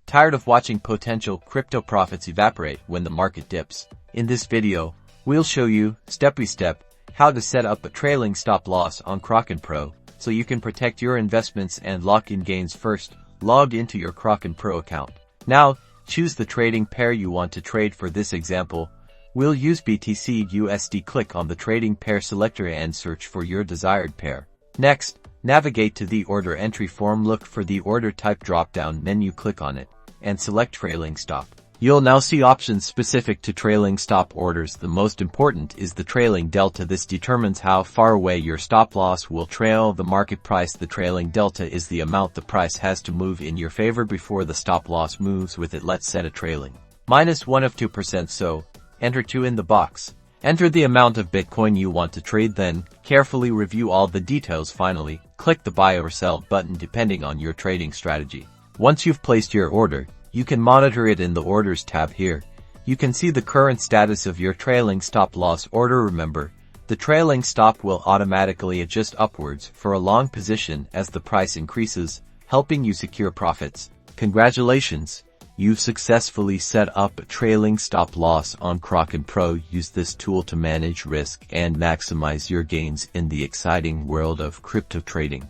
Tired of watching potential crypto profits evaporate when the market dips? In this video, we'll show you, step by step, how to set up a trailing stop loss on Kraken Pro, so you can protect your investments and lock in gains. First, log into your Kraken Pro account. Now, choose the trading pair you want to trade. For this example, we'll use BTC USD. Click on the trading pair selector and search for your desired pair. Next, navigate to the order entry form. Look for the order type drop-down menu. Click on it and select trailing stop. You'll now see options specific to trailing stop orders. The most important is the trailing delta. This determines how far away your stop loss will trail the market price. The trailing delta is the amount the price has to move in your favor before the stop loss moves with it. Let's set a trailing -1 of 2%, so enter 2 in the box. Enter the amount of Bitcoin you want to trade, then carefully review all the details. Finally, click the buy or sell button depending on your trading strategy. Once you've placed your order, you can monitor it in the Orders tab. Here, you can see the current status of your trailing stop loss order. Remember, the trailing stop will automatically adjust upwards for a long position as the price increases, helping you secure profits. Congratulations! You've successfully set up a trailing stop loss on Kraken Pro. Use this tool to manage risk and maximize your gains in the exciting world of crypto trading.